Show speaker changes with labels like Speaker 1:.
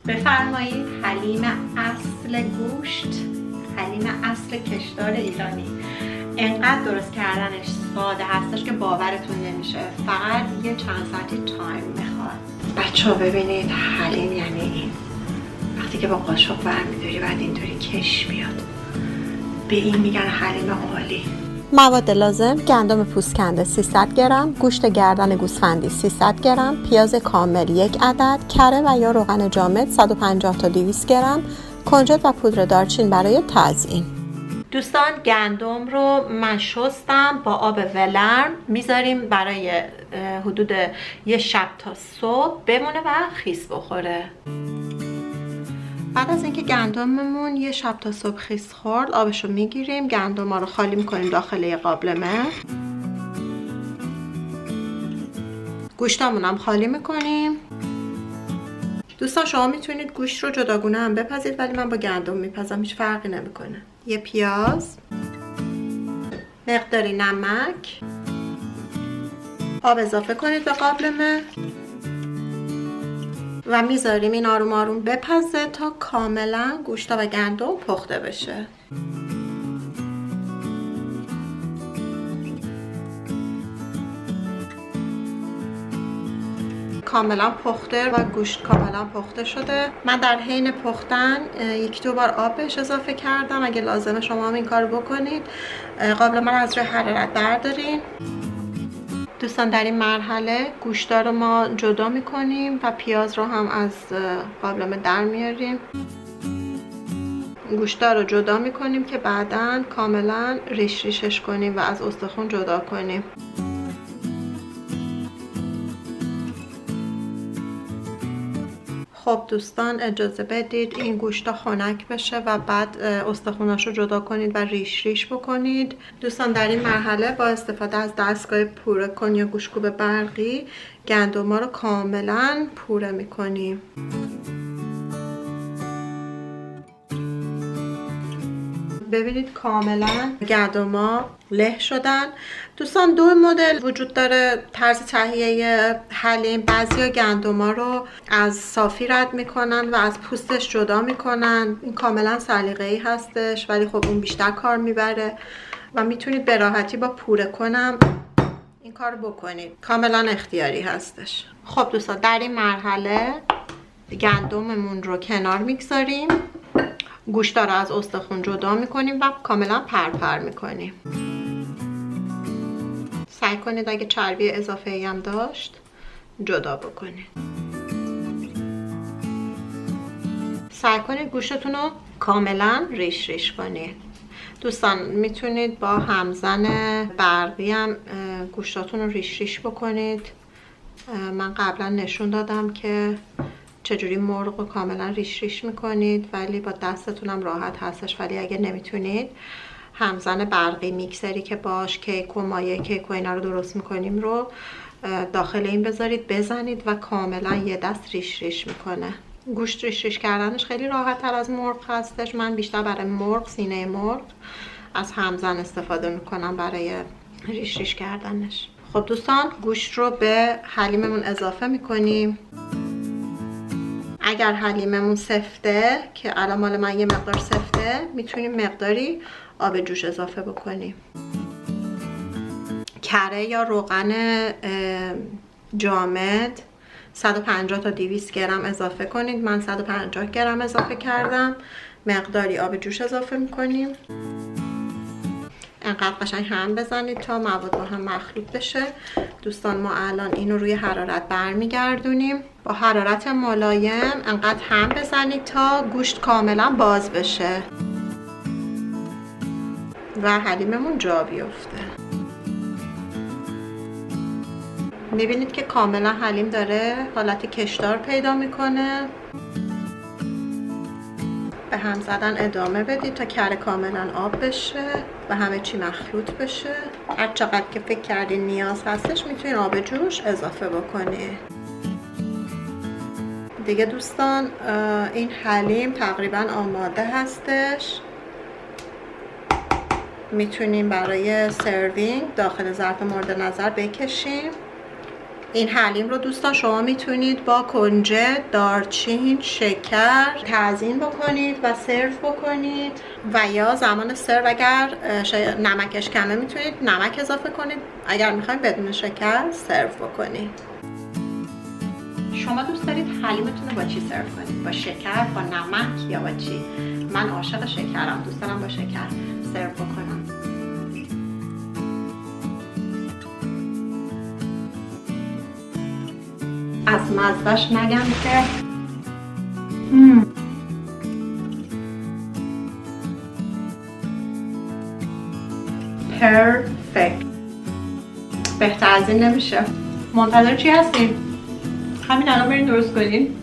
Speaker 1: بفرمایید حلیم اصل گوشت، حلیم اصل کشدار ایرانی. انقدر درست کردنش ساده هستش که باورتون نمیشه. فقط یه چند ساعتی تایم میخواد. بچه ها ببینید حلیم یعنی این. وقتی که با قاشق برمیداری بعد اینطوری کش بیاد، به این میگن حلیم عالی.
Speaker 2: مواد لازم: گندم پوست کنده 300 گرم، گوشت گردن گوسفندی 300 گرم، پیاز کامل 1 عدد، کره و یا روغن جامد 150 تا 200 گرم، کنجد و پودر دارچین برای تزیین.
Speaker 1: دوستان گندم رو من شستم با آب ولرم، میذاریم برای حدود یه شب تا صبح بمونه و خیس بخوره. بعد از اینکه گندممون یه شب تا صبح خیس خورد، آبش رو میگیریم، گندم ها رو خالی میکنیم داخل یه قابلمه. گوشتامون هم خالی میکنیم. دوستان شما میتونید گوشت رو جداگونه هم بپزید، ولی من با گندم میپزم، هیچ فرقی نمیکنه. یه پیاز، مقداری نمک، آب اضافه کنید به قابلمه و میذاریم این آروم آروم بپزه تا کاملا گوشت و گندم پخته بشه. کاملا پخته و گوشت کاملا پخته شده. من در حین پختن 1-2 بار آب بهش اضافه کردم. اگه لازمه شما هم این کار بکنید. قابلمه رو از روی حرارت بردارین. دوستان در این مرحله گوشتا رو ما جدا میکنیم و پیاز رو هم از قابلمه در میاریم. گوشتا رو جدا میکنیم که بعداً کاملا ریش ریشش کنیم و از استخون جدا کنیم. خب دوستان اجازه بدید این گوشتا خنک بشه و بعد استخوناشو جدا کنید و ریش ریش بکنید. دوستان در این مرحله با استفاده از دستگاه پوره کن یا گوشتکوب برقی گندما رو کاملا پوره میکنیم. ببینید کاملا گندما له شدن. دوستان 2 مدل وجود داره طرز تهیه حلیم. بعضیا گندما رو از صافی رد میکنن و از پوستش جدا میکنن. این کاملا سلیقه‌ای هستش ولی خب اون بیشتر کار میبره و میتونید به راحتی با پوره کنم این کار بکنید. کاملا اختیاری هستش. خب دوستان در این مرحله گندممون رو کنار میگذاریم. گوشتا رو از استخون جدا میکنیم و کاملا پرپر میکنیم. سعی کنید اگه چربی اضافه ای هم داشت جدا بکنید. سعی کنید گوشتتون رو کاملا ریش ریش کنید. دوستان میتونید با همزن برقی هم گوشتاتون رو ریش ریش بکنید. من قبلا نشون دادم که چجوری مرغ رو کاملا ریش ریش میکنید ولی با دستتون هم راحت هستش. ولی اگه نمیتونید همزن برقی میکسری که باش کیک و مایه کیک و اینا رو درست میکنیم رو داخل این بذارید بزنید و کاملا یه دست ریش ریش میکنه. گوشت ریش ریش کردنش خیلی راحت تر از مرغ هستش. من بیشتر برای مرغ، سینه مرغ از همزن استفاده میکنم برای ریش ریش کردنش. خب دوستان گوشت رو به حلیممون اضافه میکنیم. اگر حلیممون سفته که الان مال من یه مقدار سفته، میتونیم مقداری آب جوش اضافه بکنیم. کره یا روغن جامد 150 تا 200 گرم اضافه کنید. من 150 گرم اضافه کردم. مقداری آب جوش اضافه میکنیم. انقدر قشنگ هم بزنید تا مواد با هم مخلوط بشه. دوستان ما الان اینو روی حرارت برمیگردونیم. با حرارت ملایم انقدر هم بزنید تا گوشت کاملا باز بشه و حلیممون جا بیفته. میبینید که کاملا حلیم داره حالت کشدار پیدا میکنه. به هم زدن ادامه بدید تا کره کاملا آب بشه و همه چی مخلوط بشه. هر چقدر که فکر کردین نیاز هستش میتونین آب جوش اضافه بکنید. دیگه دوستان این حلیم تقریبا آماده هستش. میتونیم برای سروینگ داخل ظرف مورد نظر بکشیم. این حلیم رو دوستان شما میتونید با کنجد، دارچین، شکر تزیین بکنید و سرو بکنید و یا زمان سرو اگر نمکش کمه میتونید نمک اضافه کنید، اگر میخواید بدون شکر سرو بکنید. شما دوست دارید حلیمتون رو با چی سرو کنید؟ با شکر، با نمک یا با چی؟ من عاشق شکرم، دوست دارم با شکر سرو بکنم. از مزدش نگم که پرفکت، بهتر از این نمیشه. منتظر چی هستین؟ همین الان برین درست کنین.